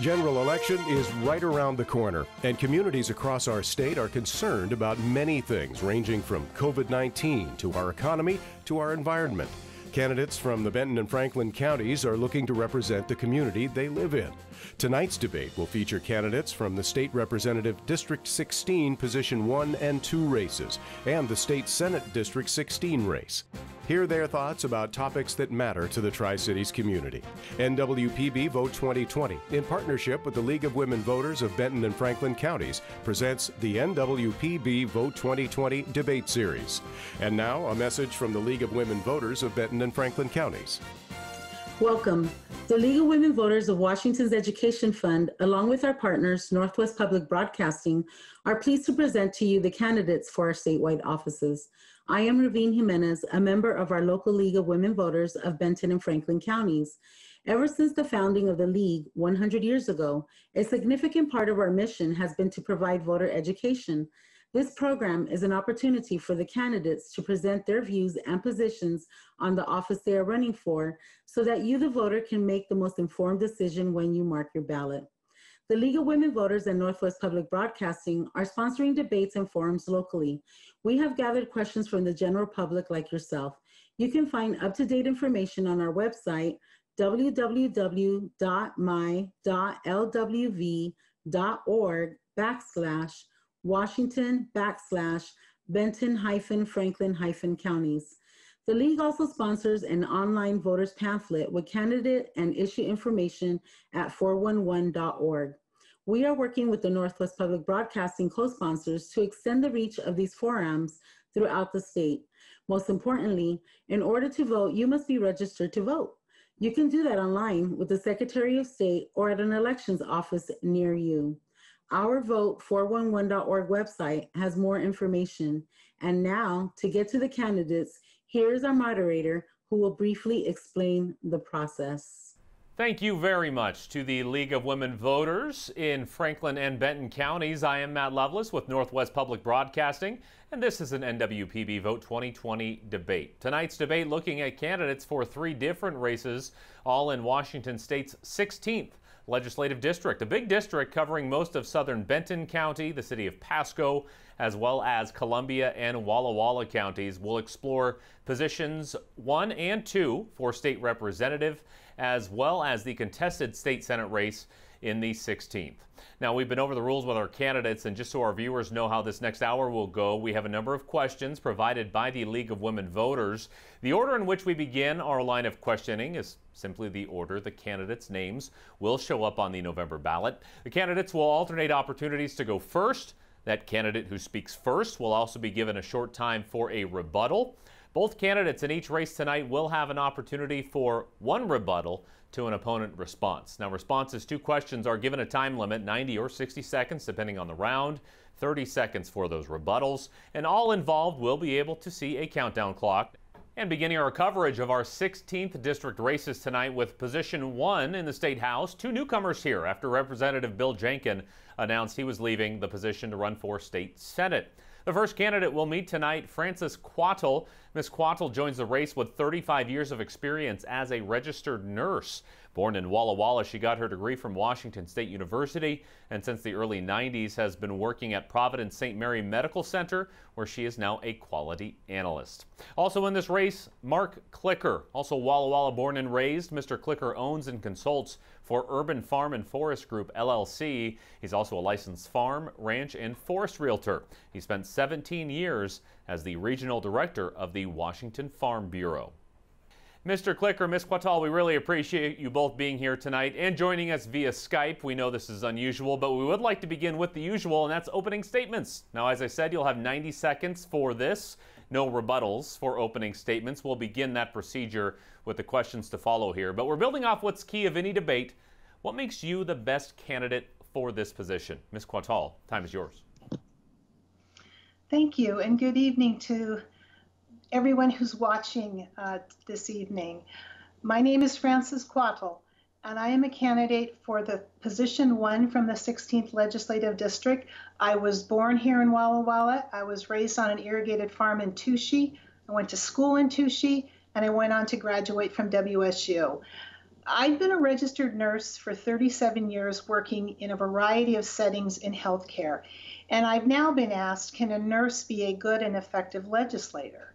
general election is right around the corner, and communities across our state are concerned about many things, ranging from COVID-19 to our economy to our environment. Candidates from the Benton and Franklin Counties are looking to represent the community they live in. Tonight's debate will feature candidates from the State Representative District 16 Position 1 and 2 races and the State Senate District 16 race. Hear their thoughts about topics that matter to the Tri-Cities community. NWPB Vote 2020, in partnership with the League of Women Voters of Benton and Franklin Counties, presents the NWPB Vote 2020 Debate Series. And now, a message from the League of Women Voters of Benton and Franklin Counties. Welcome. The League of Women Voters of Washington's Education Fund, along with our partners, Northwest Public Broadcasting, are pleased to present to you the candidates for our statewide offices. I am Ravine Jimenez, a member of our local League of Women Voters of Benton and Franklin Counties. Ever since the founding of the League 100 years ago, a significant part of our mission has been to provide voter education. This program is an opportunity for the candidates to present their views and positions on the office they are running for so that you, the voter, can make the most informed decision when you mark your ballot. The League of Women Voters and Northwest Public Broadcasting are sponsoring debates and forums locally. We have gathered questions from the general public like yourself. You can find up-to-date information on our website, www.my.lwv.org/Washington/Benton-Franklin-Counties. The League also sponsors an online voters pamphlet with candidate and issue information at 411.org. We are working with the Northwest Public Broadcasting co-sponsors to extend the reach of these forums throughout the state. Most importantly, in order to vote, you must be registered to vote. You can do that online with the Secretary of State or at an elections office near you. Our Vote 411.org website has more information. And now, to get to the candidates, here's our moderator who will briefly explain the process. Thank you very much to the League of Women Voters in Franklin and Benton counties. I am Matt Lovelace with Northwest Public Broadcasting, and this is an NWPB Vote 2020 debate. Tonight's debate looking at candidates for 3 different races, all in Washington State's 16th legislative district, a big district covering most of southern Benton County, the city of Pasco, as well as Columbia and Walla Walla counties. We'll explore positions 1 and 2 for state representative, as well as the contested state senate race in the 16th. Now, we've been over the rules with our candidates, and just so our viewers know how this next hour will go, we have a number of questions provided by the League of Women Voters. The order in which we begin our line of questioning is simply the order the candidates' names will show up on the November ballot. The candidates will alternate opportunities to go first. That candidate who speaks first will also be given a short time for a rebuttal. Both candidates in each race tonight will have an opportunity for 1 rebuttal to an opponent response. Now, responses to questions are given a time limit, 90 or 60 seconds, depending on the round, 30 seconds for those rebuttals, and all involved will be able to see a countdown clock. And beginning our coverage of our 16th district races tonight with position 1 in the State House, 2 newcomers here after Representative Bill Jenkin announced he was leaving the position to run for State Senate. The first candidate we'll meet tonight, Frances Quattle. Ms. Quattle joins the race with 35 years of experience as a registered nurse. Born in Walla Walla, she got her degree from Washington State University, and since the early 90s has been working at Providence St. Mary Medical Center, where she is now a quality analyst. Also in this race, Mark Clicker, also Walla Walla born and raised. Mr. Clicker owns and consults for Urban Farm and Forest Group, LLC. He's also a licensed farm, ranch, and forest realtor. He spent 17 years as the regional director of the Washington Farm Bureau. Mr. Clicker, Ms. Quattle, we really appreciate you both being here tonight and joining us via Skype. We know this is unusual, but we would like to begin with the usual, and that's opening statements. Now, as I said, you'll have 90 seconds for this. No rebuttals for opening statements. We'll begin that procedure with the questions to follow here. But we're building off what's key of any debate. What makes you the best candidate for this position? Ms. Quattle, time is yours. Thank you, and good evening to everyone who's watching this evening. My name is Frances Quattle, and I am a candidate for the position 1 from the 16th Legislative District. I was born here in Walla Walla. I was raised on an irrigated farm in Touchy. I went to school in Touchy, and I went on to graduate from WSU. I've been a registered nurse for 37 years working in a variety of settings in healthcare. And I've now been asked, can a nurse be a good and effective legislator?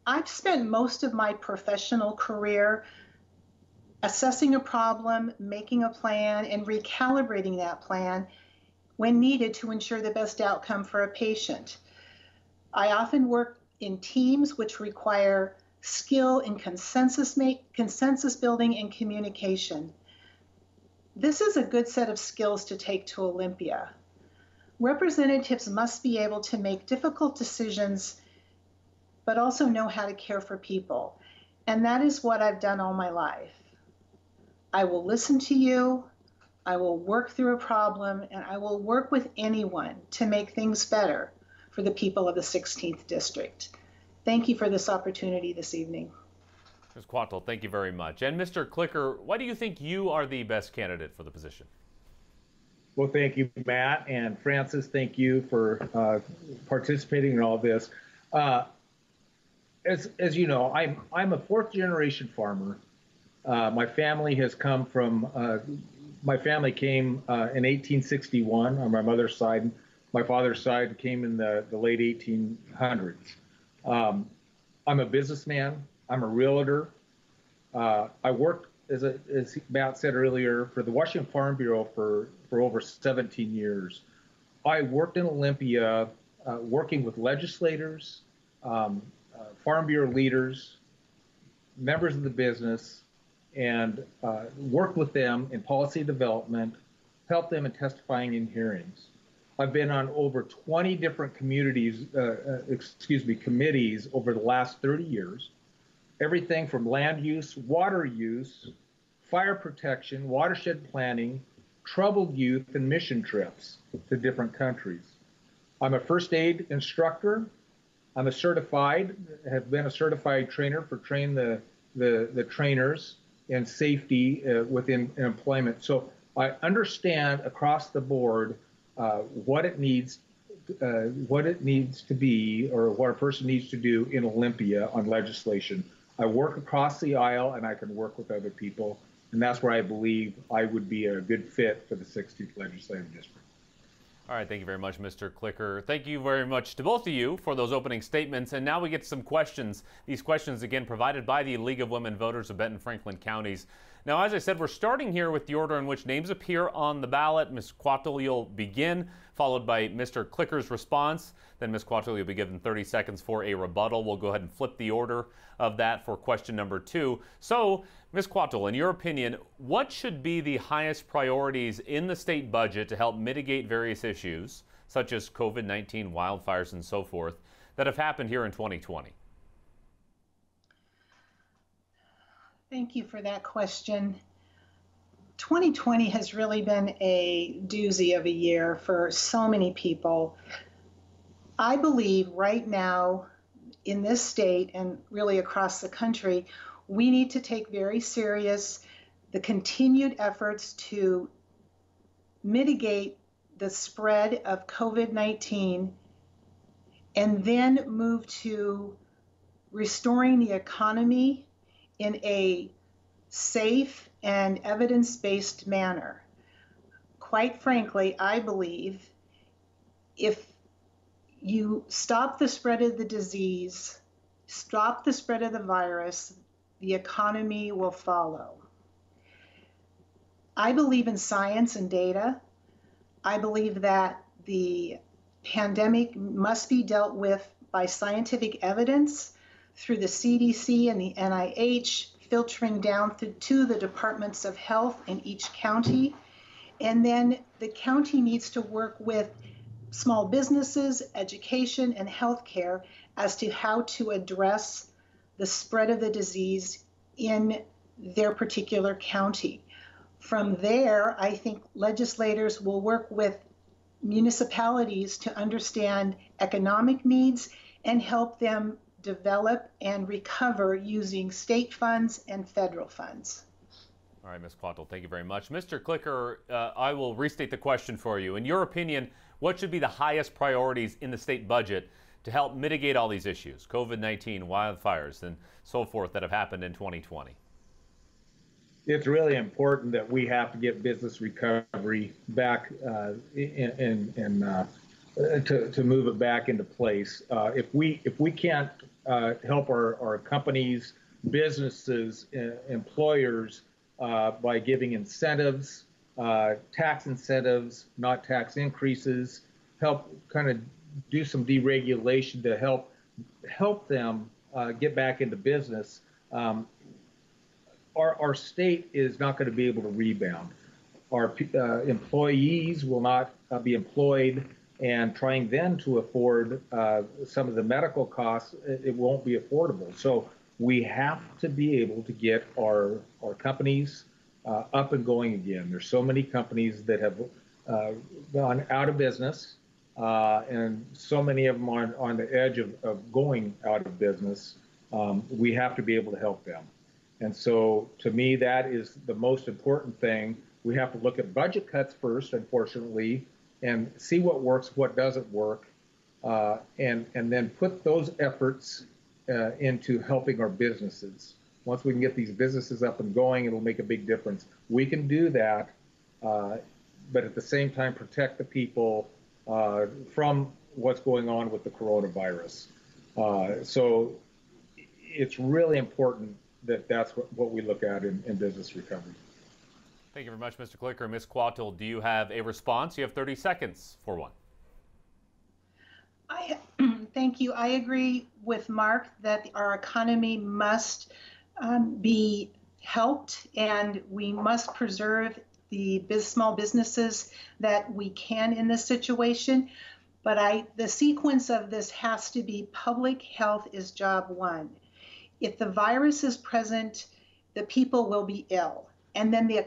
I've spent most of my professional career assessing a problem, making a plan, and recalibrating that plan when needed to ensure the best outcome for a patient. I often work in teams which require skill in consensus building and communication. This is a good set of skills to take to Olympia. Representatives must be able to make difficult decisions, but also know how to care for people. And that is what I've done all my life. I will listen to you, I will work through a problem, and I will work with anyone to make things better for the people of the 16th District. Thank you for this opportunity this evening. Ms. Quattle, thank you very much. And Mr. Clicker, why do you think you are the best candidate for the position? Well, thank you, Matt, and Francis, thank you for participating in all this. As you know, I'm a fourth-generation farmer. My family has come from, my family came in 1861 on my mother's side. My father's side came in the late 1800s. I'm a businessman. I'm a realtor. I worked, as Matt said earlier, for the Washington Farm Bureau for over 17 years. I worked in Olympia, working with legislators, Farm Bureau leaders, members of the business, and worked with them in policy development, helped them in testifying in hearings. I've been on over 20 different committees over the last 30 years. Everything from land use, water use, fire protection, watershed planning, troubled youth, and mission trips to different countries. I'm a first aid instructor. I'm have been a certified trainer for train the trainers in safety within employment. So I understand across the board what it needs to be, or what a person needs to do in Olympia on legislation. I work across the aisle, and I can work with other people, and that's where I believe I would be a good fit for the 16th Legislative District. All right, thank you very much, Mr. Clicker. Thank you very much to both of you for those opening statements. And now we get to some questions. These questions, again, provided by the League of Women Voters of Benton and Franklin Counties. Now, as I said, we're starting here with the order in which names appear on the ballot. Ms. Quattle, you'll begin, followed by Mr. Clicker's response. Then Ms. Quattle, you'll be given 30 seconds for a rebuttal. We'll go ahead and flip the order of that for question number 2. So, Ms. Quattle, in your opinion, what should be the highest priorities in the state budget to help mitigate various issues, such as COVID-19, wildfires, and so forth, that have happened here in 2020? Thank you for that question. 2020 has really been a doozy of a year for so many people. I believe right now in this state and really across the country, we need to take very serious the continued efforts to mitigate the spread of COVID-19 and then move to restoring the economy in a safe and evidence-based manner. Quite frankly, I believe if you stop the spread of the disease, stop the spread of the virus, the economy will follow. I believe in science and data. I believe that the pandemic must be dealt with by scientific evidence through the CDC and the NIH, filtering down to the departments of health in each county. And then the county needs to work with small businesses, education, and healthcare as to how to address the spread of the disease in their particular county. From there, I think legislators will work with municipalities to understand economic needs and help them develop and recover using state funds and federal funds. All right, Ms. Quattle, thank you very much. Mr. Clicker, I will restate the question for you. In your opinion, what should be the highest priorities in the state budget to help mitigate all these issues, COVID-19, wildfires, and so forth that have happened in 2020? it's really important that we have to get business recovery back to move it back into place. If we can't help our companies, businesses, employers by giving incentives, tax incentives, not tax increases, help kind of do some deregulation to help them get back into business, our state is not going to be able to rebound. Our employees will not be employed, and trying then to afford some of the medical costs, it won't be affordable. So we have to be able to get our companies up and going again. There's so many companies that have gone out of business, and so many of them are on the edge of going out of business. We have to be able to help them. And so to me, that is the most important thing. We have to look at budget cuts first, unfortunately, and see what works, what doesn't work, and then put those efforts into helping our businesses. Once we can get these businesses up and going, it'll make a big difference. We can do that, but at the same time, protect the people from what's going on with the coronavirus. So it's really important that that's what we look at in business recovery. Thank you very much, Mr. Clicker. Ms. Quattle, do you have a response? You have 30 seconds for one. Thank you. I agree with Mark that our economy must be helped, and we must preserve the small businesses that we can in this situation. But the sequence of this has to be public health is job one. If the virus is present, the people will be ill. And then the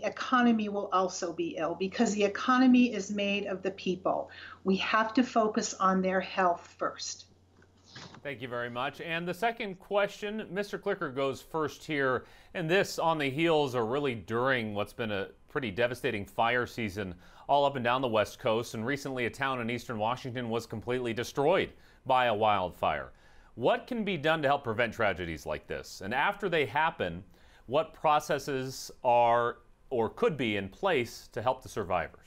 economy will also be ill, because the economy is made of the people. We have to focus on their health first. Thank you very much. And the second question, Mr. Clicker goes first here, and this on the heels or really during what's been a pretty devastating fire season all up and down the West Coast. And recently a town in eastern Washington was completely destroyed by a wildfire. What can be done to help prevent tragedies like this? And after they happen, what processes are or could be in place to help the survivors?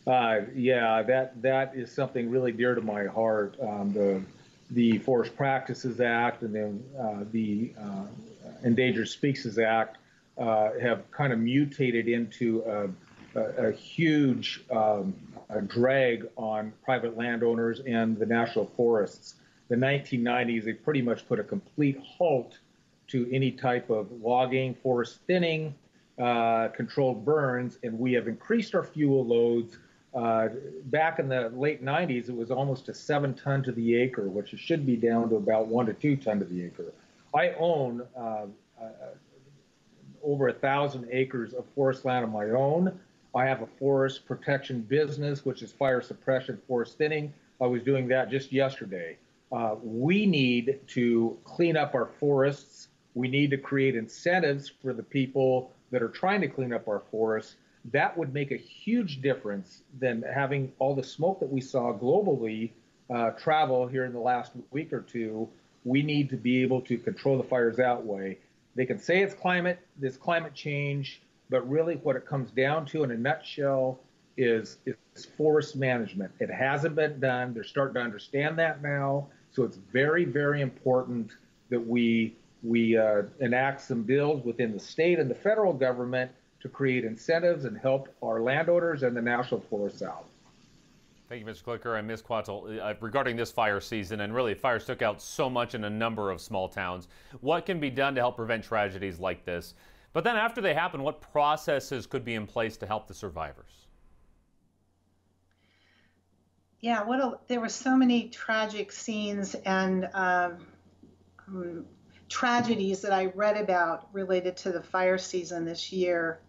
Yeah, that is something really dear to my heart. The Forest Practices Act and then the Endangered Species Act have kind of mutated into a huge drag on private landowners and the national forests. The 1990s, they pretty much put a complete halt to any type of logging, forest thinning, controlled burns, and we have increased our fuel loads. Back in the late 90s, it was almost a 7 ton to the acre, which it should be down to about 1 to 2 ton to the acre. I own over 1,000 acres of forest land of my own. I have a forest protection business, which is fire suppression, forest thinning. I was doing that just yesterday. We need to clean up our forests. We need to create incentives for the people that are trying to clean up our forests. That would make a huge difference than having all the smoke that we saw globally travel here in the last week or two. We need to be able to control the fires that way. They can say it's climate change, but really what it comes down to in a nutshell is forest management. It hasn't been done. They're starting to understand that now. So it's very, very important that we enact some bills within the state and the federal government to create incentives and help our landowners and the national forests out. Thank you, Mr. Clicker and Ms. Quattle. Regarding this fire season, and really fires took out so much in a number of small towns, what can be done to help prevent tragedies like this? But then after they happen, what processes could be in place to help the survivors? Yeah, there were so many tragic scenes and tragedies that I read about related to the fire season this year.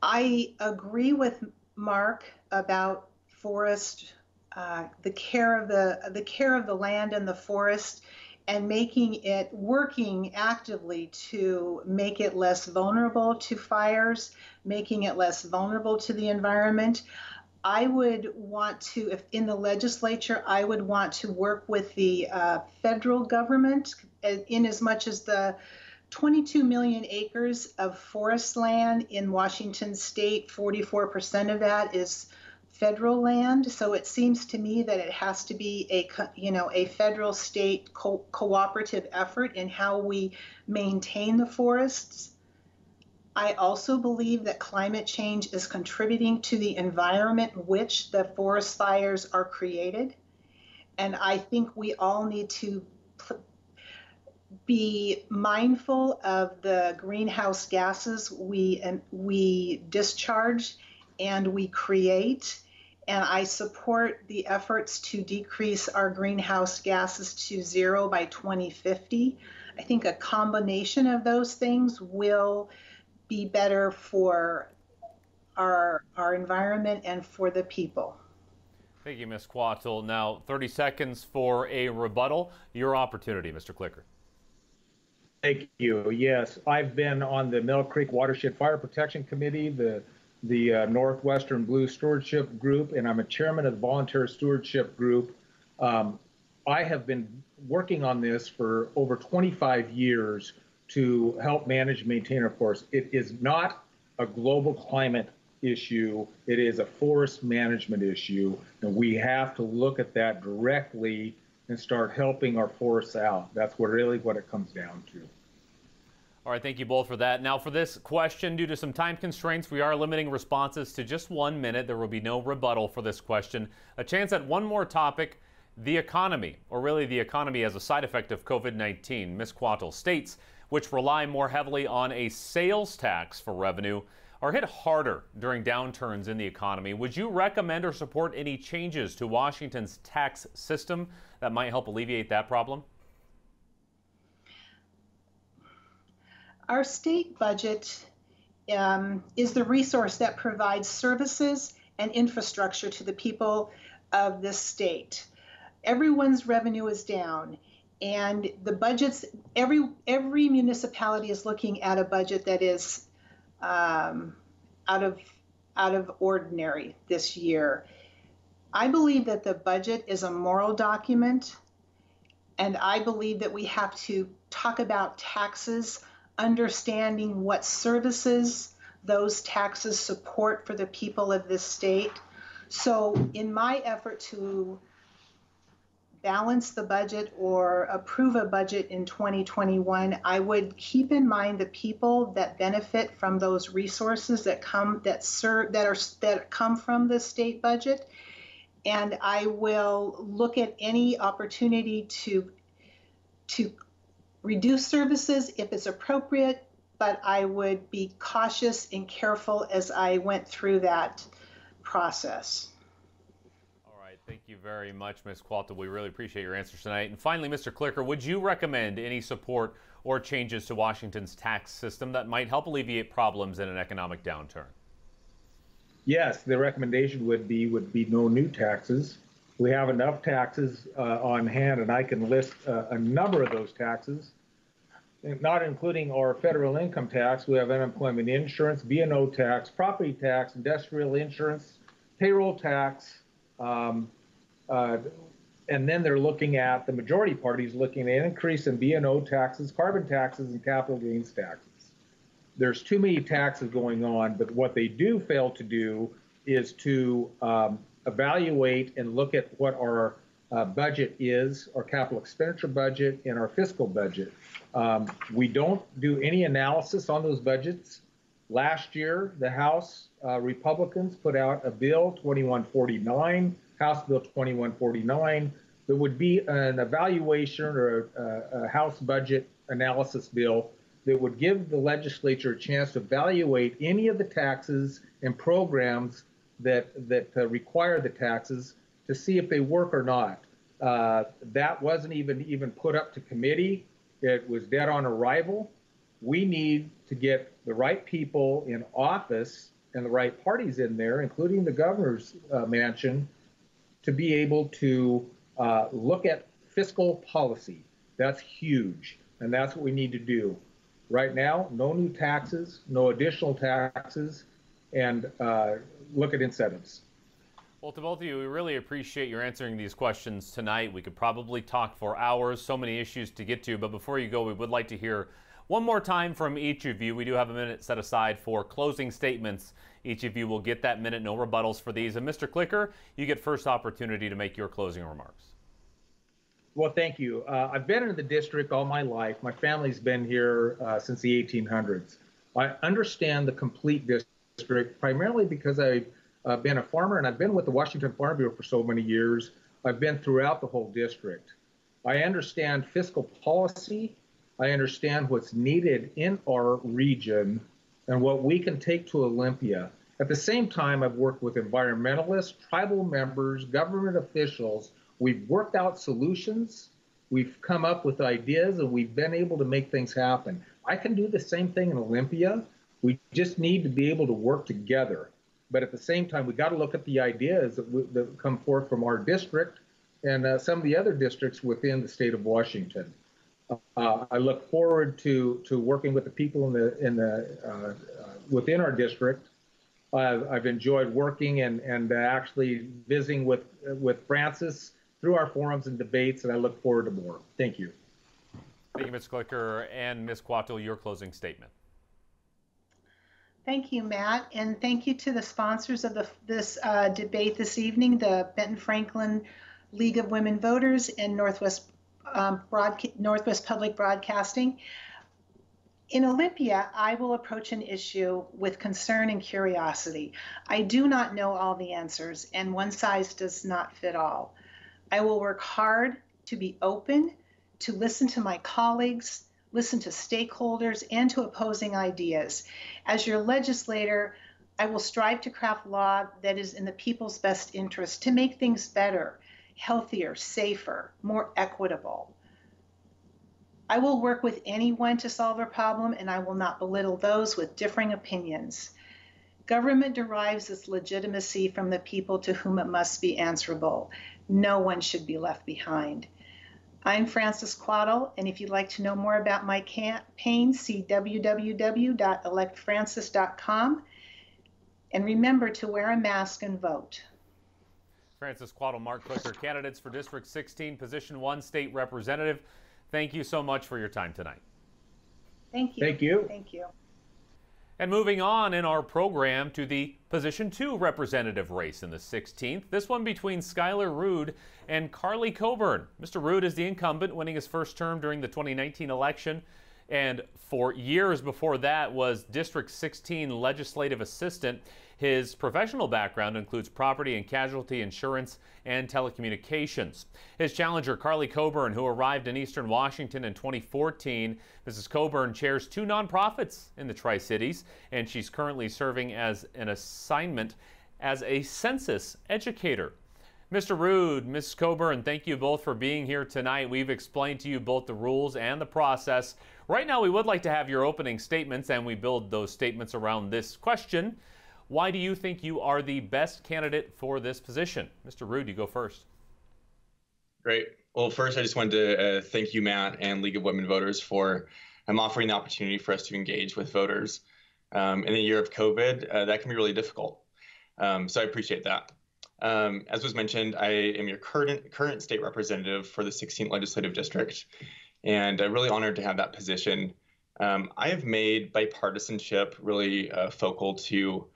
I agree with Mark about forest, the care of the land and the forest, and working actively to make it less vulnerable to fires, making it less vulnerable to the environment. I would want to, if in the legislature, I would want to work with the federal government in as much as the 22 million acres of forest land in Washington state. 44% of that is federal land. So it seems to me that it has to be a federal state cooperative effort in how we maintain the forests. I also believe that climate change is contributing to the environment in which the forest fires are created. And I think we all need to be mindful of the greenhouse gases we discharge and we create. And I support the efforts to decrease our greenhouse gases to zero by 2050. I think a combination of those things will be better for our environment and for the people. Thank you, Ms. Quattle. Now, 30 seconds for a rebuttal. Your opportunity, Mr. Clicker. Thank you. Yes, I've been on the Mill Creek Watershed Fire Protection Committee, the Northwestern Blue Stewardship Group, and I'm a chairman of the Volunteer Stewardship Group. I have been working on this for over 25 years to help manage and maintain our forests. It is not a global climate issue. It is a forest management issue, and we have to look at that directly and start helping our forests out. That's really what it comes down to. All right, thank you both for that. Now for this question, due to some time constraints, we are limiting responses to just 1 minute. There will be no rebuttal for this question. A chance at one more topic, the economy, or really the economy as a side effect of COVID-19. Ms. Quattle, states which rely more heavily on a sales tax for revenue are hit harder during downturns in the economy. Would you recommend or support any changes to Washington's tax system that might help alleviate that problem? Our state budget is the resource that provides services and infrastructure to the people of this state. Everyone's revenue is down, and the budgets, every municipality is looking at a budget that is out of ordinary this year. I believe that the budget is a moral document, and I believe that we have to talk about taxes, understanding what services those taxes support for the people of this state. So in my effort to balance the budget or approve a budget in 2021, I would keep in mind the people that benefit from those resources that come from the state budget, and I will look at any opportunity to reduce services if it's appropriate, but I would be cautious and careful as I went through that process. Thank you very much, Ms. Quattle. We really appreciate your answers tonight. And finally, Mr. Clicker, would you recommend any support or changes to Washington's tax system that might help alleviate problems in an economic downturn? Yes, the recommendation would be no new taxes. We have enough taxes on hand, and I can list a number of those taxes, not including our federal income tax. We have unemployment insurance, B&O tax, property tax, industrial insurance, payroll tax, and then they're looking at, the majority parties looking at an increase in B&O taxes, carbon taxes, and capital gains taxes. There's too many taxes going on, but what they do fail to do is to evaluate and look at what our budget is, our capital expenditure budget, and our fiscal budget. We don't do any analysis on those budgets. Last year, the House Republicans put out a bill, 2149, House Bill 2149, that would be an evaluation or a House budget analysis bill that would give the legislature a chance to evaluate any of the taxes and programs that require the taxes to see if they work or not. That wasn't even put up to committee. It was dead on arrival. We need to get the right people in office and the right parties in there, including the governor's mansion, to be able to look at fiscal policy. That's huge, and that's what we need to do. Right now, no new taxes, no additional taxes, and look at incentives. Well, to both of you, we really appreciate your answering these questions tonight. We could probably talk for hours, so many issues to get to, but before you go, we would like to hear One more time from each of you. We do have a minute set aside for closing statements. Each of you will get that minute, no rebuttals for these. And Mr. Clicker, you get first opportunity to make your closing remarks. Well, thank you. I've been in the district all my life. My family's been here since the 1800s. I understand the complete district primarily because I've been a farmer and I've been with the Washington Farm Bureau for so many years. I've been throughout the whole district. I understand fiscal policy. I understand what's needed in our region and what we can take to Olympia. At the same time, I've worked with environmentalists, tribal members, government officials. We've worked out solutions. We've come up with ideas, and we've been able to make things happen. I can do the same thing in Olympia. We just need to be able to work together. But at the same time, we got to look at the ideas that come forth from our district and some of the other districts within the state of Washington. I look forward to working with the people within our district. I've enjoyed working and actually visiting with Francis through our forums and debates, and I look forward to more. Thank you. Thank you, Ms. Clicker. And Ms. Quattle, your closing statement. Thank you, Matt, and thank you to the sponsors of this debate this evening, the Benton Franklin League of Women Voters and Northwest Public Broadcasting. In Olympia, I will approach an issue with concern and curiosity. I do not know all the answers, and one size does not fit all. I will work hard to be open, to listen to my colleagues, listen to stakeholders, and to opposing ideas. As your legislator, I will strive to craft law that is in the people's best interest to make things better, healthier, safer, more equitable. I will work with anyone to solve a problem, and I will not belittle those with differing opinions. Government derives its legitimacy from the people to whom it must be answerable. No one should be left behind. I'm Frances Quattle, and if you'd like to know more about my campaign, see www.electfrances.com. And remember to wear a mask and vote. Frances Quattle, Mark Clicker, candidates for District 16, Position 1 State Representative. Thank you so much for your time tonight. Thank you. Thank you. Thank you. And moving on in our program to the Position 2 representative race in the 16th, this one between Skylar Rude and Carly Coburn. Mr. Rude is the incumbent, winning his first term during the 2019 election, and for years before that was District 16 legislative assistant. His professional background includes property and casualty insurance and telecommunications. His challenger, Carly Coburn, who arrived in Eastern Washington in 2014. Mrs. Coburn chairs 2 nonprofits in the Tri-Cities, and she's currently serving as an assignment as a census educator. Mr. Rude, Ms. Coburn, thank you both for being here tonight. We've explained to you both the rules and the process. Right now, we would like to have your opening statements, and we build those statements around this question. Why do you think you are the best candidate for this position? Mr. Rude, you go first. Great. Well, first, I just wanted to thank you, Matt, and League of Women Voters for offering the opportunity for us to engage with voters. In the year of COVID, that can be really difficult. So I appreciate that. As was mentioned, I am your current state representative for the 16th Legislative District, and I'm really honored to have that position. I have made bipartisanship really focal to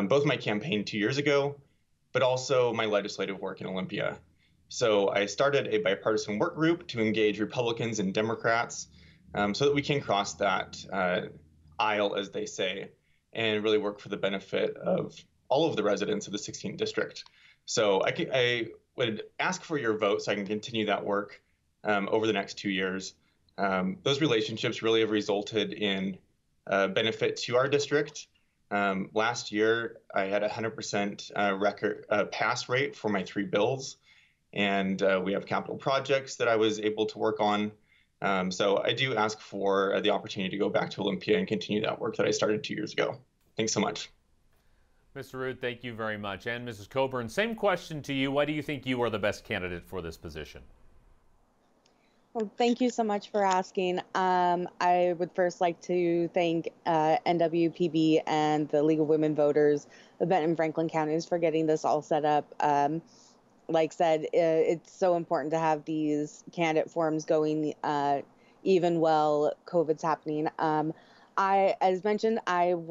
both my campaign 2 years ago, but also my legislative work in Olympia. So I started a bipartisan work group to engage Republicans and Democrats so that we can cross that aisle, as they say, and really work for the benefit of all of the residents of the 16th district. So I would ask for your vote so I can continue that work over the next 2 years. Those relationships really have resulted in benefit to our district. Last year, I had a 100% record pass rate for my 3 bills, and we have capital projects that I was able to work on. So I do ask for the opportunity to go back to Olympia and continue that work that I started 2 years ago. Thanks so much. Mr. Rude, thank you very much. And Mrs. Coburn, same question to you. Why do you think you are the best candidate for this position? Well, thank you so much for asking. I would first like to thank NWPB and the League of Women Voters of Benton and Franklin Counties for getting this all set up. Like said, it's so important to have these candidate forums going even while COVID's happening. As mentioned, I'm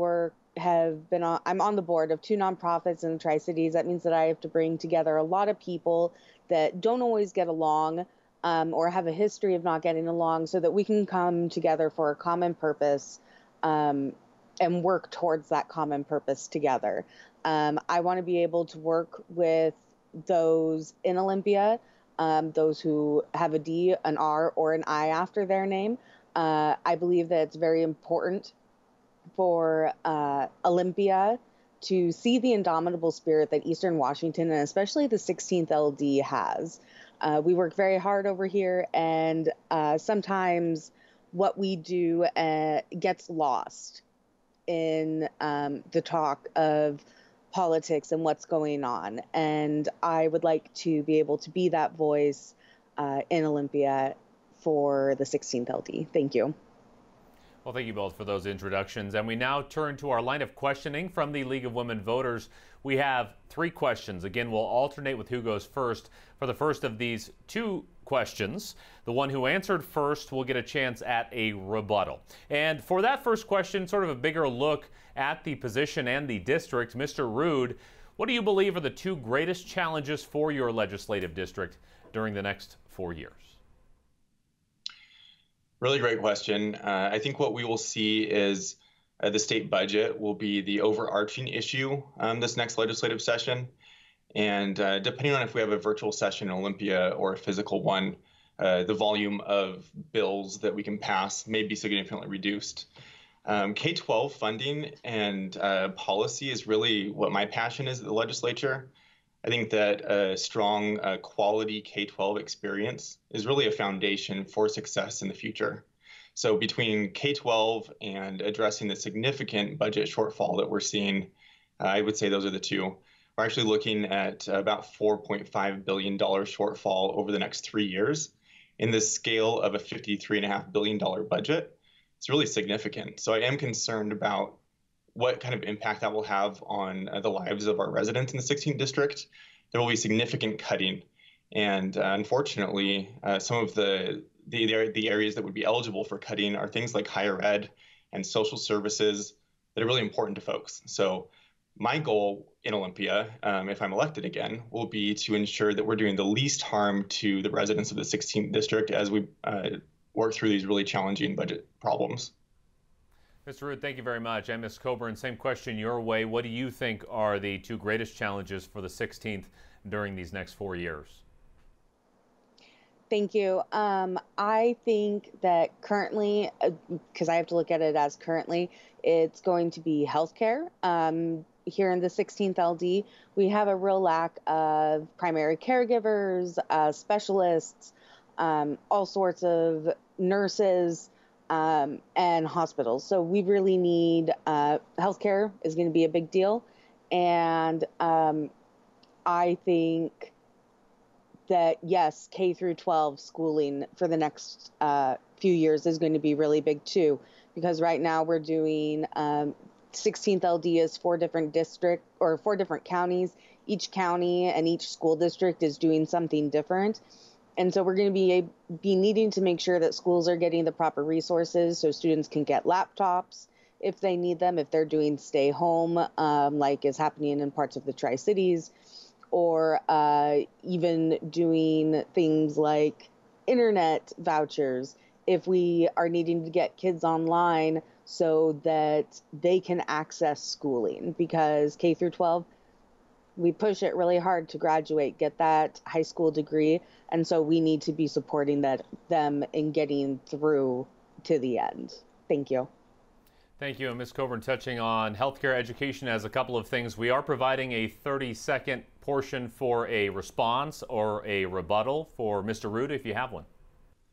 on the board of 2 nonprofits in the Tri-Cities. That means that I have to bring together a lot of people that don't always get along, or have a history of not getting along, so that we can come together for a common purpose, and work towards that common purpose together. I want to be able to work with those in Olympia, those who have a D, an R, or an I after their name. I believe that it's very important for Olympia to see the indomitable spirit that Eastern Washington, and especially the 16th LD, has. We work very hard over here, and sometimes what we do gets lost in the talk of politics and what's going on. And I would like to be able to be that voice in Olympia for the 16th LD. Thank you. Well, thank you both for those introductions. And we now turn to our line of questioning from the League of Women Voters. We have 3 questions. Again, we'll alternate with who goes first. For the first of these 2 questions, the one who answered first will get a chance at a rebuttal. And for that first question, sort of a bigger look at the position and the district, Mr. Rood, what do you believe are the 2 greatest challenges for your legislative district during the next 4 years? Really great question. I think what we will see is the state budget will be the overarching issue this next legislative session. And depending on if we have a virtual session in Olympia or a physical one, the volume of bills that we can pass may be significantly reduced. K-12 funding and policy is really what my passion is at the legislature. I think that a strong quality K-12 experience is really a foundation for success in the future. So between K-12 and addressing the significant budget shortfall that we're seeing, I would say those are the 2. We're actually looking at about $4.5 billion shortfall over the next 3 years. In the scale of a $53.5 billion budget, it's really significant. So I am concerned about what kind of impact that will have on the lives of our residents in the 16th district. There will be significant cutting. And unfortunately, some of the areas that would be eligible for cutting are things like higher ed and social services that are really important to folks. So my goal in Olympia, if I'm elected again, will be to ensure that we're doing the least harm to the residents of the 16th district as we work through these really challenging budget problems. Mr. Rood, thank you very much. And Ms. Coburn, same question your way. What do you think are the 2 greatest challenges for the 16th during these next 4 years? Thank you. I think that currently, because I have to look at it as currently, it's going to be healthcare. Here in the 16th LD, we have a real lack of primary caregivers, specialists, all sorts of nurses, and hospitals. So we really need healthcare is going to be a big deal. And I think that, yes, K through 12 schooling for the next few years is going to be really big too, because right now we're doing 16th LD is 4 different districts or 4 different counties. Each county and each school district is doing something different. And so we're going to be needing to make sure that schools are getting the proper resources so students can get laptops if they need them, if they're doing stay home, like is happening in parts of the Tri-Cities, or even doing things like internet vouchers if we are needing to get kids online so that they can access schooling, because K through 12, we push it really hard to graduate, get that high school degree. And so we need to be supporting them in getting through to the end. Thank you. Thank you. And Ms. Coburn, touching on healthcare education as a couple of things, we are providing a 30-second portion for a response or a rebuttal for Mr. Rood, if you have one.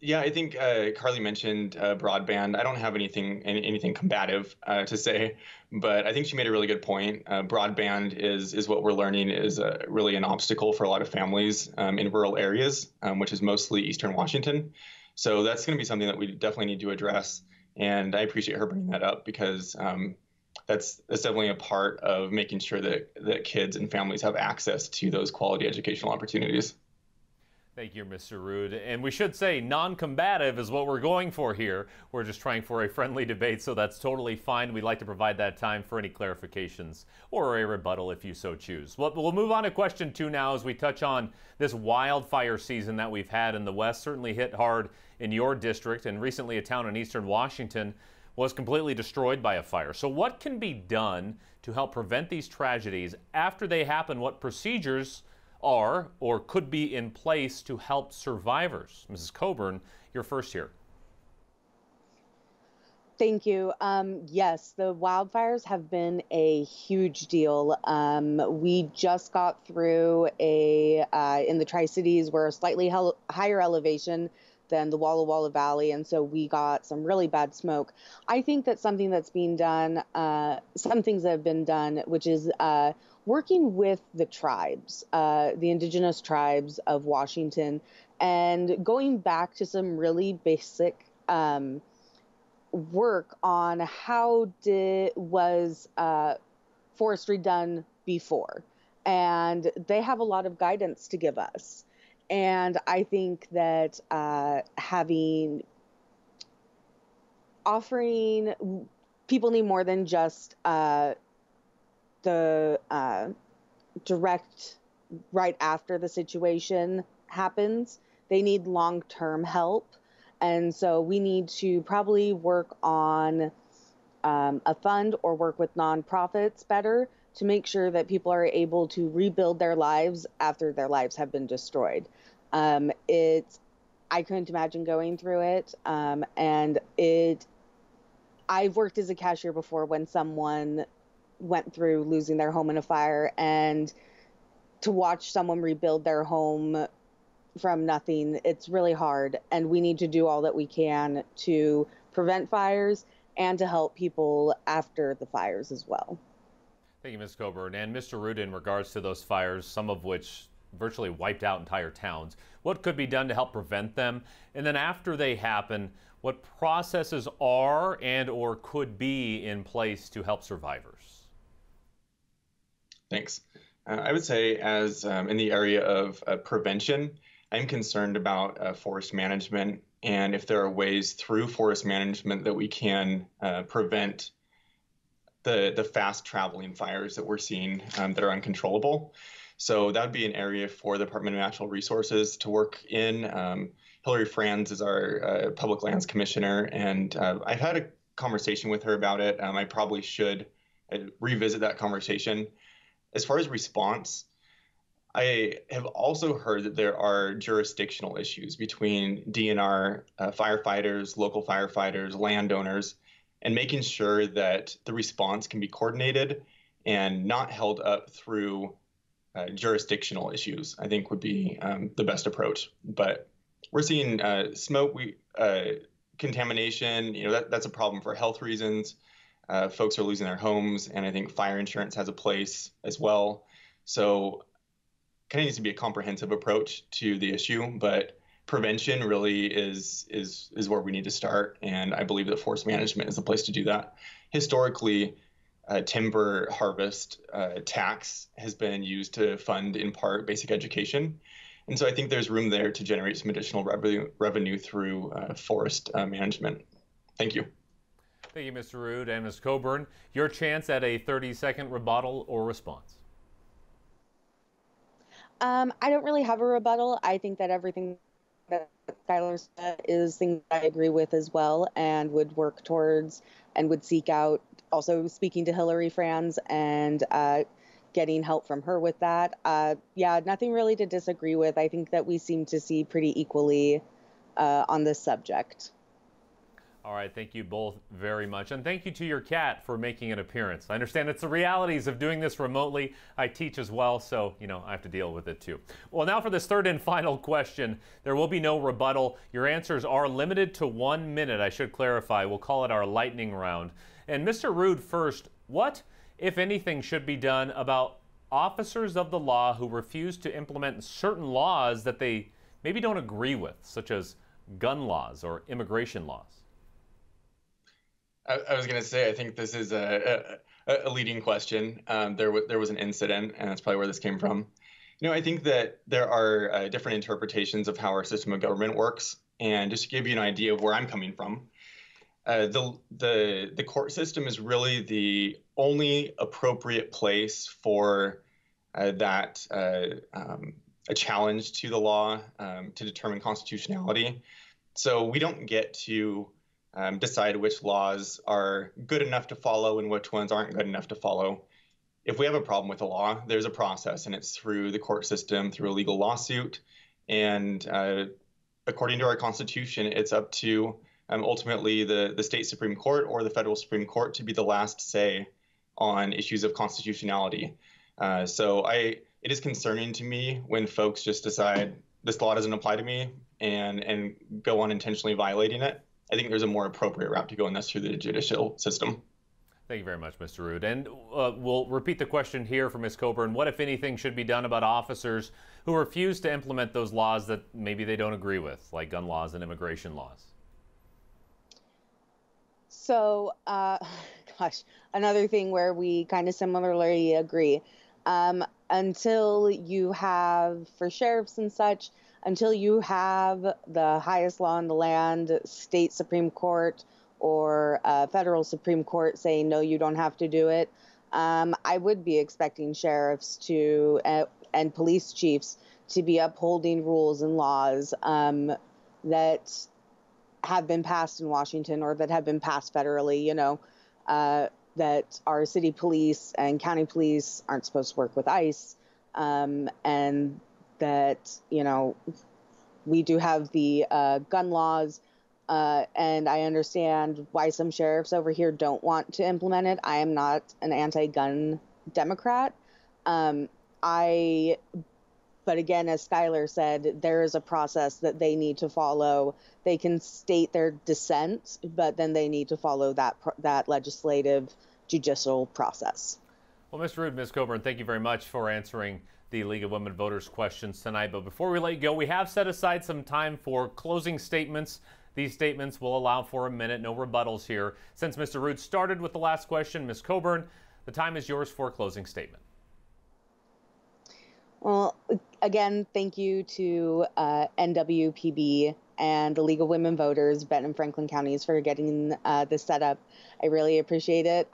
Yeah, I think Carly mentioned broadband. I don't have anything combative to say, but I think she made a really good point. Broadband is what we're learning is really an obstacle for a lot of families in rural areas, which is mostly Eastern Washington. So that's going to be something that we definitely need to address. And I appreciate her bringing that up, because that's definitely a part of making sure that kids and families have access to those quality educational opportunities. Thank you, Mr. Rood. And we should say non-combative is what we're going for here. We're just trying for a friendly debate, so that's totally fine. We'd like to provide that time for any clarifications or a rebuttal if you so choose. We'll move on to question 2 now as we touch on this wildfire season that we've had in the West. Certainly hit hard in your district, and recently a town in eastern Washington was completely destroyed by a fire. So what can be done to help prevent these tragedies after they happen? What procedures are or could be in place to help survivors? Mrs. Coburn, you're first here. Thank you. Yes, the wildfires have been a huge deal. We just got through in the Tri-Cities, we're a slightly higher elevation than the Walla Walla Valley, and so we got some really bad smoke. I think that something that's being done, some things that have been done, which is working with the tribes, the indigenous tribes of Washington, and going back to some really basic work on how was forestry done before. And they have a lot of guidance to give us. And I think that offering people need more than just the direct right after the situation happens. They need long-term help. And so we need to probably work on a fund or work with nonprofits better to make sure that people are able to rebuild their lives after their lives have been destroyed. I couldn't imagine going through it. I've worked as a cashier before when someone went through losing their home in a fire, and to watch someone rebuild their home from nothing, it's really hard. And we need to do all that we can to prevent fires and to help people after the fires as well. Thank you, Ms. Coburn. And Mr. Rood, in regards to those fires, some of which virtually wiped out entire towns, what could be done to help prevent them? And then after they happen, what processes are and or could be in place to help survivors? Thanks. I would say as in the area of prevention, I'm concerned about forest management, and if there are ways through forest management that we can prevent the fast traveling fires that we're seeing that are uncontrollable. So that would be an area for the Department of Natural Resources to work in. Hillary Franz is our Public Lands Commissioner, and I've had a conversation with her about it. I probably should revisit that conversation. As far as response, I have also heard that there are jurisdictional issues between DNR firefighters, local firefighters, landowners, and making sure that the response can be coordinated and not held up through jurisdictional issues, I think would be the best approach. But we're seeing smoke, contamination, that's a problem for health reasons. Folks are losing their homes, and I think fire insurance has a place as well. So kind of needs to be a comprehensive approach to the issue, but prevention really is where we need to start, and I believe that forest management is the place to do that. Historically, timber harvest tax has been used to fund, in part, basic education, and so I think there's room there to generate some additional revenue through forest management. Thank you. Thank you, Mr. Rood and Ms. Coburn. Your chance at a 30-second rebuttal or response. I don't really have a rebuttal. I think that everything that Skylar said is things I agree with as well, and would work towards and would seek out, also speaking to Hillary Franz and getting help from her with that. Yeah, nothing really to disagree with. I think that we seem to see pretty equally on this subject. All right, thank you both very much. And thank you to your cat for making an appearance. I understand it's the realities of doing this remotely. I teach as well, so, I have to deal with it too. Well, now for this third and final question. There will be no rebuttal. Your answers are limited to 1 minute, I should clarify. We'll call it our lightning round. And Mr. Rood first, what, if anything, should be done about officers of the law who refuse to implement certain laws that they maybe don't agree with, such as gun laws or immigration laws? I was going to say, I think this is a leading question. There was an incident, and that's probably where this came from. I think that there are different interpretations of how our system of government works. And just to give you an idea of where I'm coming from, the court system is really the only appropriate place for a challenge to the law to determine constitutionality. So we don't get to decide which laws are good enough to follow and which ones aren't good enough to follow. If we have a problem with a law, there's a process, and it's through the court system, through a legal lawsuit. And according to our Constitution, it's up to ultimately the state Supreme Court or the federal Supreme Court to be the last say on issues of constitutionality. It is concerning to me when folks just decide this law doesn't apply to me and go on intentionally violating it. I think there's a more appropriate route to go, and that's through the judicial system. Thank you very much, Mr. Rood. And we'll repeat the question here for Ms. Coburn. What, if anything, should be done about officers who refuse to implement those laws that maybe they don't agree with, like gun laws and immigration laws? So, another thing where we kind of similarly agree. Until you have, for sheriffs and such, until you have the highest law in the land, state Supreme Court or federal Supreme Court saying, no, you don't have to do it, I would be expecting sheriffs to and police chiefs to be upholding rules and laws that have been passed in Washington or that have been passed federally, that our city police and county police aren't supposed to work with ICE, and that, we do have the gun laws, and I understand why some sheriffs over here don't want to implement it. I am not an anti-gun Democrat. But again, as Skylar said, there is a process that they need to follow. They can state their dissent, but then they need to follow that legislative judicial process. Well, Mr. Rood, Ms. Coburn, thank you very much for answering the League of Women Voters questions tonight. But before we let you go, we have set aside some time for closing statements. These statements will allow for a minute, no rebuttals here. Since Mr. Rood started with the last question, Ms. Coburn, the time is yours for a closing statement. Well, again, thank you to NWPB and the League of Women Voters, Benton and Franklin Counties, for getting this set up. I really appreciate it.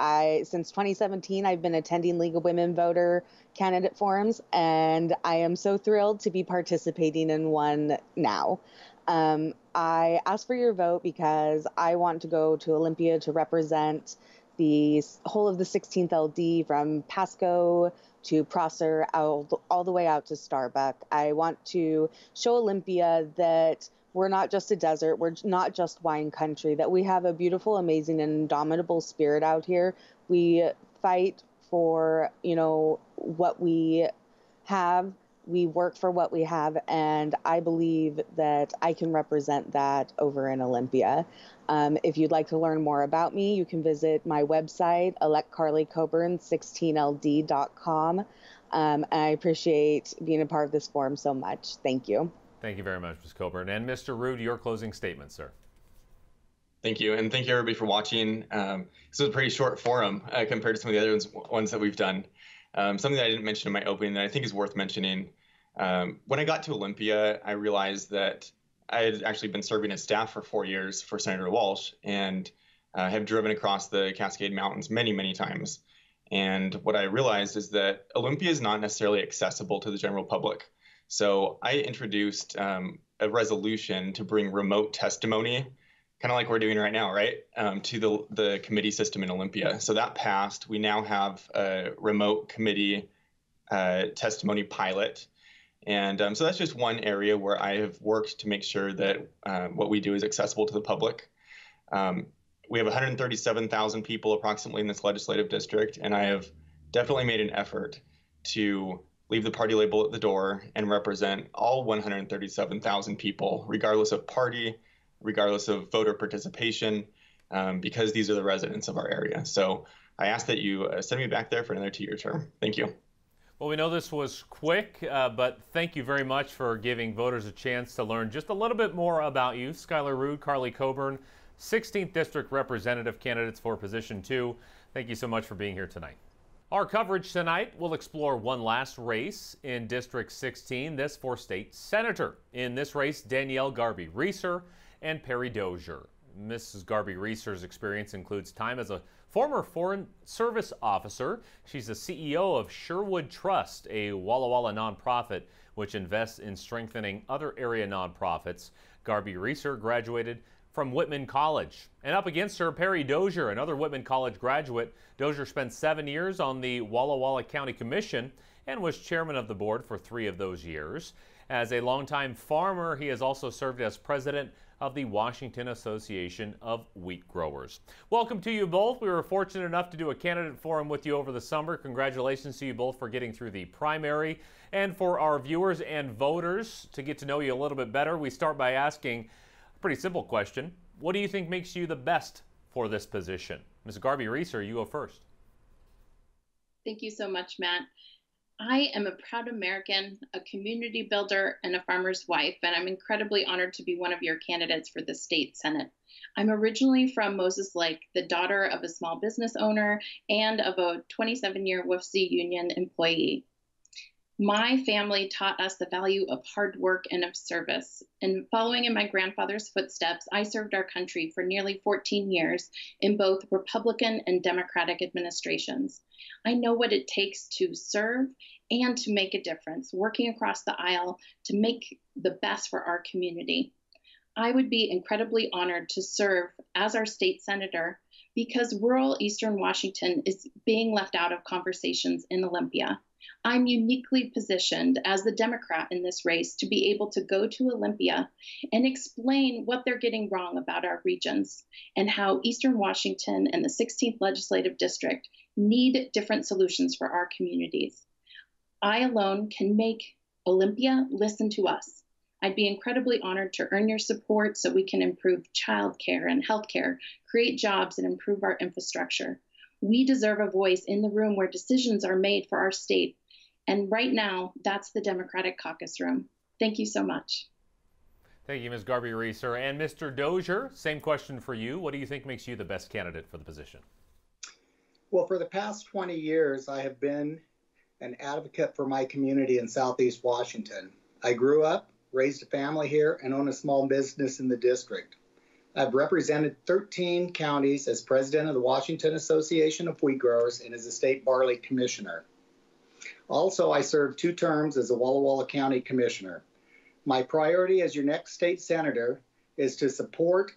Since 2017, I've been attending League of Women Voter candidate forums, and I am so thrilled to be participating in one now. I asked for your vote because I want to go to Olympia to represent the whole of the 16th LD from Pasco to Prosser, all the way out to Starbuck. I want to show Olympia that we're not just a desert, we're not just wine country, that we have a beautiful, amazing, and indomitable spirit out here. We fight for, what we have. We work for what we have, and I believe that I can represent that over in Olympia. If you'd like to learn more about me, you can visit my website, electcarlycoburn16ld.com. And I appreciate being a part of this forum so much. Thank you. Thank you very much, Ms. Coburn. And Mr. Rood, your closing statement, sir. Thank you, and thank you everybody for watching. This was a pretty short forum compared to some of the other ones that we've done. Something that I didn't mention in my opening that I think is worth mentioning. When I got to Olympia, I realized that I had actually been serving as staff for 4 years for Senator Walsh and have driven across the Cascade Mountains many, many times. And what I realized is that Olympia is not necessarily accessible to the general public. So I introduced a resolution to bring remote testimony, kind of like we're doing right now, right, to the committee system in Olympia. So that passed. We now have a remote committee testimony pilot. And so that's just one area where I have worked to make sure that what we do is accessible to the public. We have 137,000 people approximately in this legislative district, and I have definitely made an effort to leave the party label at the door and represent all 137,000 people, regardless of party, regardless of voter participation, because these are the residents of our area. So I ask that you send me back there for another 2-year term. Thank you. Well, we know this was quick, but thank you very much for giving voters a chance to learn just a little bit more about you. Skylar Rood, Carly Coburn, 16th District Representative candidates for Position 2. Thank you so much for being here tonight. Our coverage tonight will explore one last race in District 16, this for state senator. In this race, Danielle Garvey Reiser and Perry Dozier. Mrs. Garvey Reiser's experience includes time as a former Foreign Service officer. She's the CEO of Sherwood Trust, a Walla Walla nonprofit which invests in strengthening other area nonprofits. Garvey Reiser graduated from Whitman College. And up against her, Perry Dozier, another Whitman College graduate. Dozier spent 7 years on the Walla Walla County Commission and was chairman of the board for 3 of those years. As a longtime farmer, he has also served as president of the Washington Association of Wheat Growers. Welcome to you both. We were fortunate enough to do a candidate forum with you over the summer. Congratulations to you both for getting through the primary. And for our viewers and voters to get to know you a little bit better, we start by asking a pretty simple question. What do you think makes you the best for this position? Ms. Garvey Reiser, you go first. Thank you so much, Matt. I am a proud American, a community builder, and a farmer's wife, and I'm incredibly honored to be one of your candidates for the state Senate. I'm originally from Moses Lake, the daughter of a small business owner and of a 27-year WFC union employee. My family taught us the value of hard work and of service. And following in my grandfather's footsteps, I served our country for nearly 14 years in both Republican and Democratic administrations. I know what it takes to serve and to make a difference, working across the aisle to make the best for our community. I would be incredibly honored to serve as our state senator because rural Eastern Washington is being left out of conversations in Olympia. I'm uniquely positioned as the Democrat in this race to be able to go to Olympia and explain what they're getting wrong about our regions and how Eastern Washington and the 16th Legislative District need different solutions for our communities. I alone can make Olympia listen to us. I'd be incredibly honored to earn your support so we can improve childcare and healthcare, create jobs, and improve our infrastructure. We deserve a voice in the room where decisions are made for our state. And right now, that's the Democratic caucus room. Thank you so much. Thank you, Ms. Garvey Reiser. And Mr. Dozier, same question for you. What do you think makes you the best candidate for the position? Well, for the past 20 years, I have been an advocate for my community in Southeast Washington. I grew up, raised a family here, and own a small business in the district. I've represented 13 counties as president of the Washington Association of Wheat Growers and as a state barley commissioner. Also, I served 2 terms as a Walla Walla County commissioner. My priority as your next state senator is to support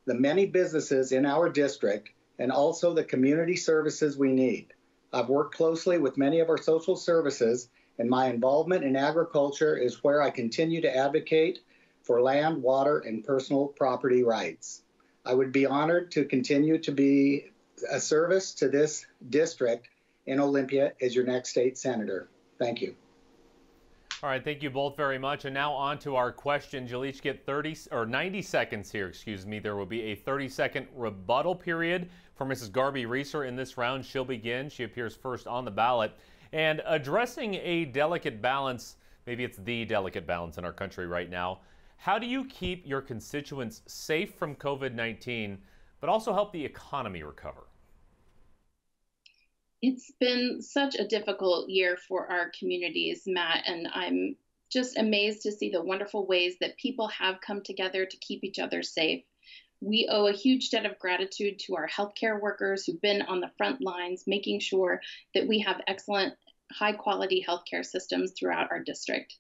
the many businesses in our district and also the community services we need. I've worked closely with many of our social services, and my involvement in agriculture is where I continue to advocate for land, water, and personal property rights. I would be honored to continue to be a service to this district in Olympia as your next state senator. Thank you. All right, thank you both very much. And now on to our questions. You'll each get 90 seconds here, There will be a 30-second rebuttal period for Mrs. Garvey Reiser in this round. She'll begin. She appears first on the ballot. And addressing a delicate balance, maybe it's the delicate balance in our country right now. How do you keep your constituents safe from COVID-19, but also help the economy recover? It's been such a difficult year for our communities, Matt, and I'm just amazed to see the wonderful ways that people have come together to keep each other safe. We owe a huge debt of gratitude to our healthcare workers who've been on the front lines, making sure that we have excellent, high-quality healthcare systems throughout our district.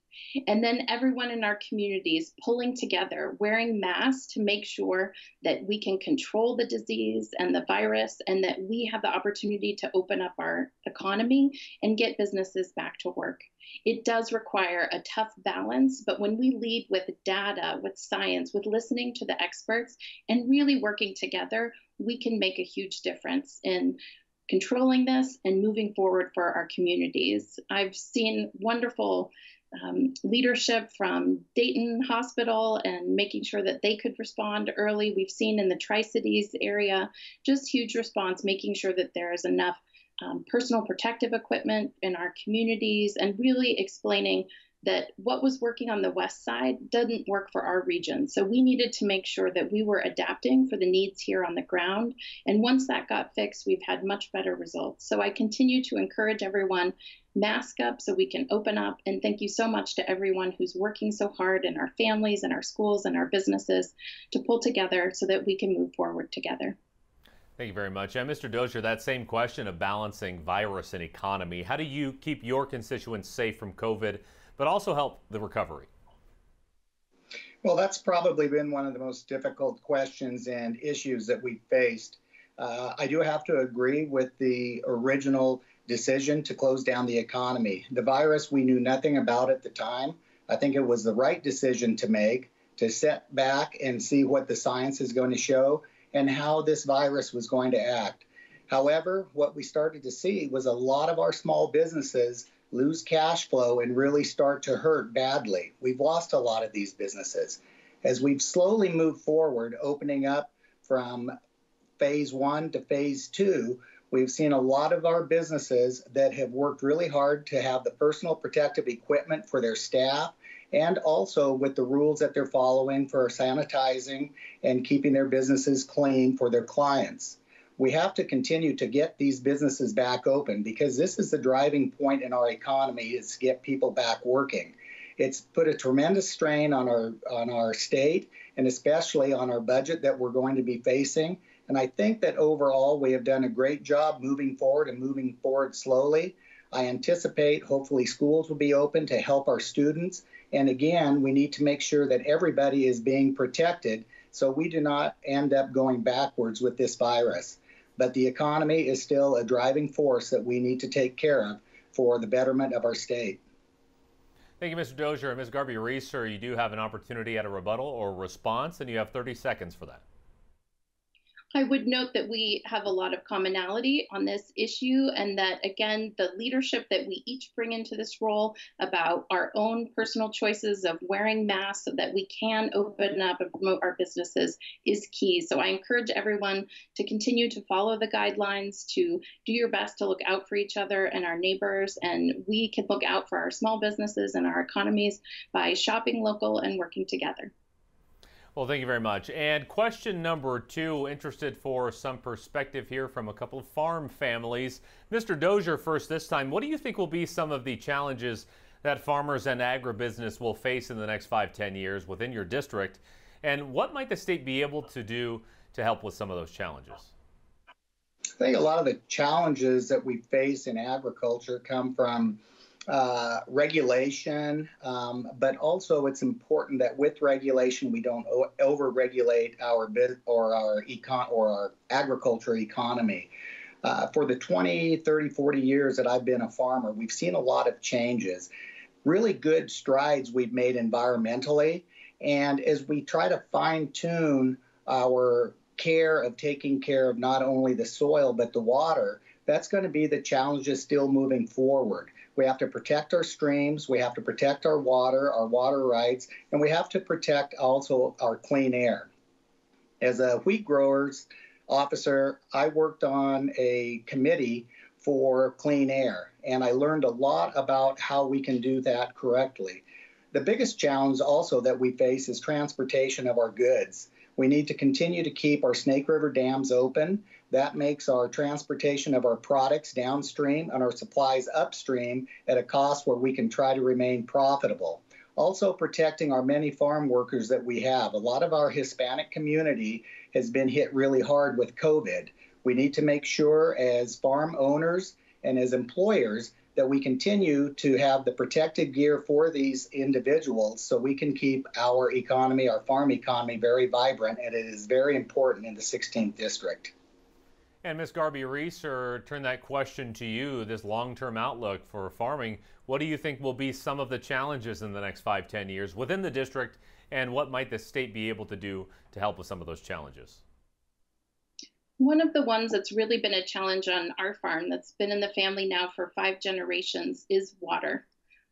And then everyone in our communities pulling together, wearing masks to make sure that we can control the disease and the virus, and that we have the opportunity to open up our economy and get businesses back to work. It does require a tough balance, but when we lead with data, with science, with listening to the experts, and really working together, we can make a huge difference in controlling this and moving forward for our communities. I've seen wonderful leadership from Dayton Hospital and making sure that they could respond early. We've seen in the Tri-Cities area just huge response, making sure that there is enough personal protective equipment in our communities and really explaining that what was working on the west side doesn't work for our region. So we needed to make sure that we were adapting for the needs here on the ground. And once that got fixed, we've had much better results. So I continue to encourage everyone, mask up so we can open up. And thank you so much to everyone who's working so hard in our families and our schools and our businesses to pull together so that we can move forward together. Thank you very much. And Mr. Dozier, that same question of balancing virus and economy, how do you keep your constituents safe from COVID, but also help the recovery? Well, that's probably been one of the most difficult questions and issues that we've faced. I do have to agree with the original decision to close down the economy. The virus, we knew nothing about at the time. I think it was the right decision to make, to sit back and see what the science is going to show and how this virus was going to act. However, what we started to see was a lot of our small businesses lose cash flow and really start to hurt badly. We've lost a lot of these businesses. As we've slowly moved forward, opening up from phase 1 to phase 2, we've seen a lot of our businesses that have worked really hard to have the personal protective equipment for their staff, and also with the rules that they're following for sanitizing and keeping their businesses clean for their clients. We have to continue to get these businesses back open because this is the driving point in our economy, is to get people back working. It's put a tremendous strain on our state and especially on our budget that we're going to be facing. And I think that overall we have done a great job moving forward and moving forward slowly. I anticipate hopefully schools will be open to help our students. And again, we need to make sure that everybody is being protected so we do not end up going backwards with this virus. But the economy is still a driving force that we need to take care of for the betterment of our state. Thank you, Mr. Dozier. And Ms. Garvey Reiser, you do have an opportunity at a rebuttal or response, and you have 30 seconds for that. I would note that we have a lot of commonality on this issue, and that, again, the leadership that we each bring into this role about our own personal choices of wearing masks so that we can open up and promote our businesses is key. So I encourage everyone to continue to follow the guidelines, to do your best to look out for each other and our neighbors, and we can look out for our small businesses and our economies by shopping local and working together. Well, thank you very much. And question number 2, interested for some perspective here from a couple of farm families. Mr. Dozier first this time. What do you think will be some of the challenges that farmers and agribusiness will face in the next 5-10 years within your district? And what might the state be able to do to help with some of those challenges? I think a lot of the challenges that we face in agriculture come from regulation, but also it's important that with regulation we don't over-regulate our agriculture economy. For the 20, 30, 40 years that I've been a farmer, we've seen a lot of changes, really good strides we've made environmentally, and as we try to fine-tune our care of taking care of not only the soil but the water, that's going to be the challenges still moving forward. We have to protect our streams, we have to protect our water rights, and we have to protect also our clean air. As a wheat growers officer, I worked on a committee for clean air, and I learned a lot about how we can do that correctly. The biggest challenge also that we face is transportation of our goods. We need to continue to keep our Snake River dams open. That makes our transportation of our products downstream and our supplies upstream at a cost where we can try to remain profitable. Also protecting our many farm workers that we have. A lot of our Hispanic community has been hit really hard with COVID. We need to make sure as farm owners and as employers that we continue to have the protective gear for these individuals so we can keep our economy, our farm economy, very vibrant, and it is very important in the 16th district. And Ms. Garvey Reiser, turn that question to you, this long-term outlook for farming. What do you think will be some of the challenges in the next 5-10 years within the district, and what might the state be able to do to help with some of those challenges? One of the ones that's really been a challenge on our farm that's been in the family now for 5 generations is water.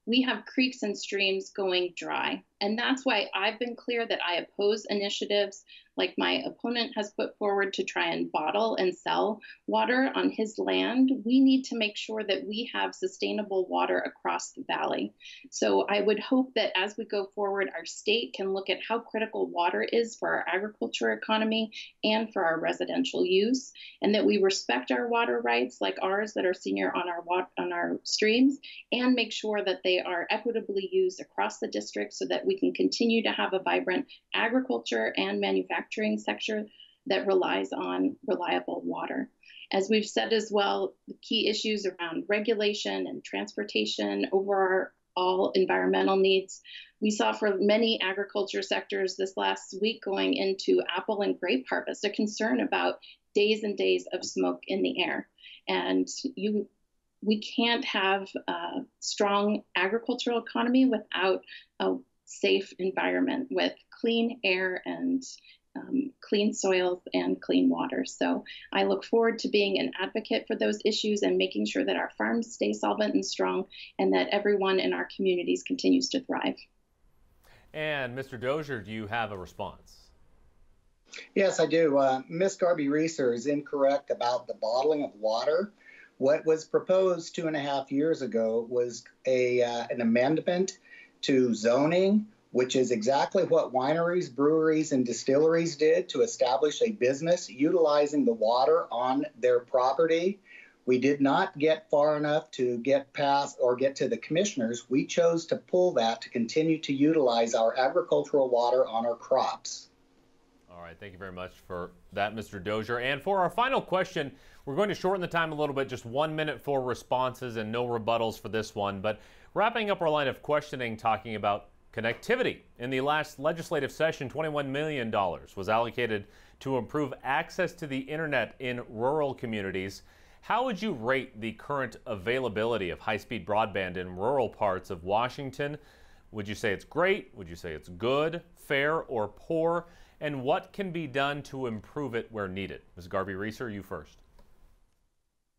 We have creeks and streams going dry. And that's why I've been clear that I oppose initiatives like my opponent has put forward to try and bottle and sell water on his land. We need to make sure that we have sustainable water across the valley. So I would hope that as we go forward, our state can look at how critical water is for our agriculture economy and for our residential use, and that we respect our water rights like ours that are senior on our streams, and make sure that they are equitably used across the district so that we can continue to have a vibrant agriculture and manufacturing sector that relies on reliable water. As we've said as well, the key issues around regulation and transportation, overall environmental needs. We saw for many agriculture sectors this last week going into apple and grape harvest, a concern about days and days of smoke in the air. And we can't have a strong agricultural economy without a safe environment with clean air and clean soils and clean water. So I look forward to being an advocate for those issues and making sure that our farms stay solvent and strong and that everyone in our communities continues to thrive. And Mr. Dozier, do you have a response? Yes, I do. Ms. Garvey Reiser is incorrect about the bottling of water. What was proposed 2.5 years ago was an amendment to zoning, which is exactly what wineries, breweries, and distilleries did to establish a business utilizing the water on their property. We did not get far enough to get past or get to the commissioners. We chose to pull that to continue to utilize our agricultural water on our crops. All right, thank you very much for that, Mr. Dozier. And for our final question, we're going to shorten the time a little bit, just 1 minute for responses and no rebuttals for this one. But wrapping up our line of questioning, talking about connectivity. In the last legislative session, $21 million was allocated to improve access to the internet in rural communities. How would you rate the current availability of high-speed broadband in rural parts of Washington? Would you say it's great? Would you say it's good, fair, or poor? And what can be done to improve it where needed? Ms. Garvey Reiser, you first.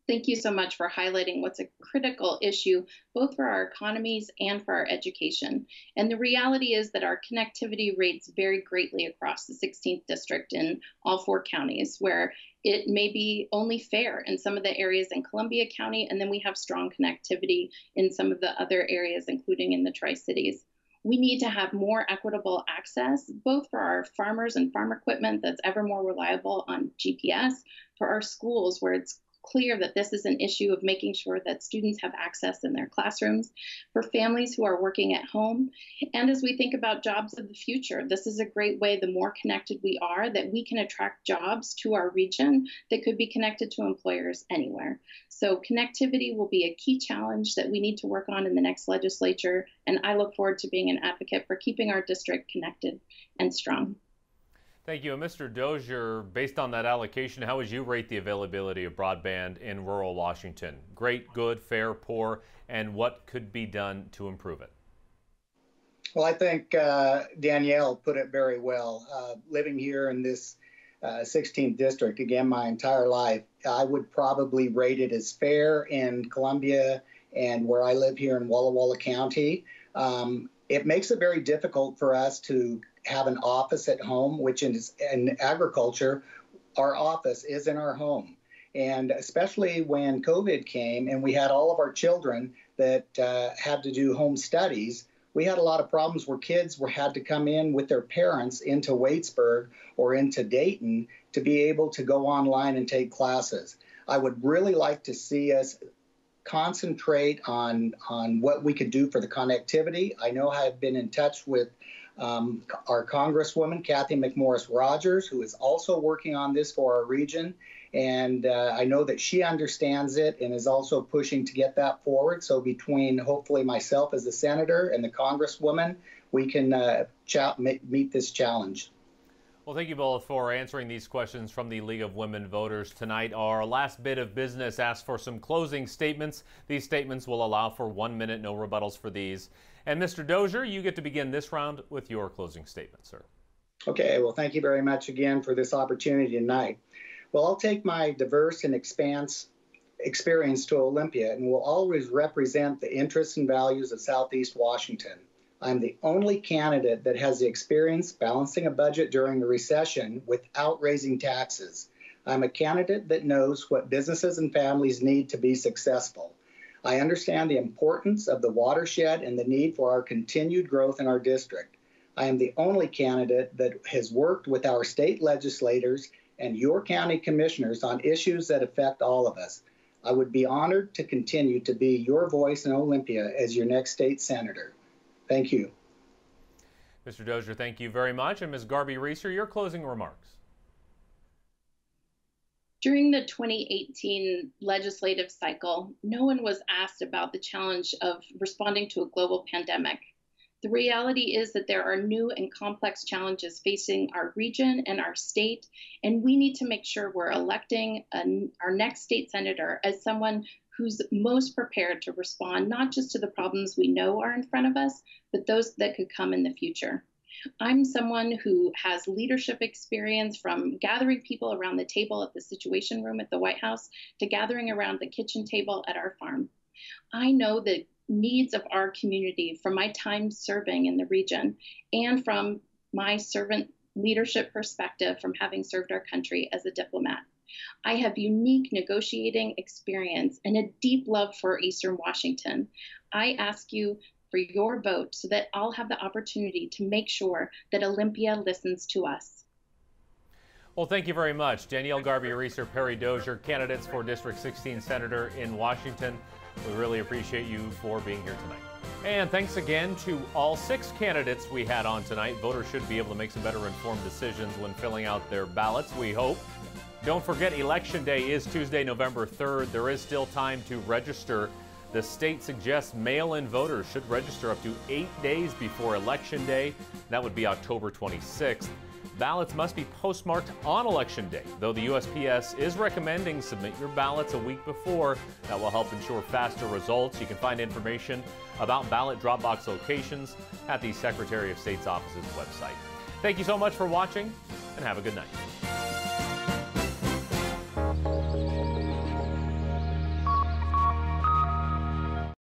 Thank you so much for highlighting what's a critical issue, both for our economies and for our education. And the reality is that our connectivity rates vary greatly across the 16th district in all 4 counties, where it may be only fair in some of the areas in Columbia County, and then we have strong connectivity in some of the other areas, including in the Tri-Cities. We need to have more equitable access, both for our farmers and farm equipment that's ever more reliable on GPS, for our schools where it's clear that this is an issue of making sure that students have access in their classrooms, for families who are working at home. And as we think about jobs of the future, this is a great way, the more connected we are, that we can attract jobs to our region that could be connected to employers anywhere. So connectivity will be a key challenge that we need to work on in the next legislature. And I look forward to being an advocate for keeping our district connected and strong. Thank you. And Mr. Dozier, based on that allocation, how would you rate the availability of broadband in rural Washington? Great, good, fair, poor, and what could be done to improve it? Well, I think Danielle put it very well. Living here in this 16th district, again, my entire life, I would probably rate it as fair in Columbia and where I live here in Walla Walla County. It makes it very difficult for us to have an office at home, which is in agriculture, our office is in our home. And especially when COVID came and we had all of our children that had to do home studies, we had a lot of problems where kids had to come in with their parents into Waitsburg or into Dayton to be able to go online and take classes. I would really like to see us concentrate on what we could do for the connectivity. I know I've been in touch with our Congresswoman, Kathy McMorris Rogers, who is also working on this for our region. And I know that she understands it and is also pushing to get that forward. So between hopefully myself as the senator and the Congresswoman, we can meet this challenge. Well, thank you both for answering these questions from the League of Women Voters tonight. Our last bit of business asks for some closing statements. These statements will allow for 1 minute, no rebuttals for these. And Mr. Dozier, you get to begin this round with your closing statement, sir. Okay, well, thank you very much again for this opportunity tonight. Well, I'll take my diverse and experience to Olympia and will always represent the interests and values of Southeast Washington. I'm the only candidate that has the experience balancing a budget during a recession without raising taxes. I'm a candidate that knows what businesses and families need to be successful. I understand the importance of the watershed and the need for our continued growth in our district. I am the only candidate that has worked with our state legislators and your county commissioners on issues that affect all of us. I would be honored to continue to be your voice in Olympia as your next state senator. Thank you. Mr. Dozier, thank you very much. And Ms. Garvey Reiser, your closing remarks. During the 2018 legislative cycle, no one was asked about the challenge of responding to a global pandemic. The reality is that there are new and complex challenges facing our region and our state, and we need to make sure we're electing our next state senator as someone who's most prepared to respond not just to the problems we know are in front of us, but those that could come in the future. I'm someone who has leadership experience from gathering people around the table at the Situation Room at the White House to gathering around the kitchen table at our farm. I know the needs of our community from my time serving in the region and from my servant leadership perspective from having served our country as a diplomat. I have unique negotiating experience and a deep love for Eastern Washington. I ask you for your vote so that I'll have the opportunity to make sure that Olympia listens to us. Well, thank you very much. Danielle, Garvey, Reiser, Perry, Dozier, candidates for District 16 Senator in Washington. We really appreciate you for being here tonight. And thanks again to all 6 candidates we had on tonight. Voters should be able to make some better informed decisions when filling out their ballots, we hope. Don't forget, Election Day is Tuesday, November 3rd. There is still time to register. The state suggests mail-in voters should register up to 8 days before Election Day. That would be October 26th. Ballots must be postmarked on Election Day, though the USPS is recommending submit your ballots a week before. That will help ensure faster results. You can find information about ballot drop box locations at the Secretary of State's office's website. Thank you so much for watching, and have a good night.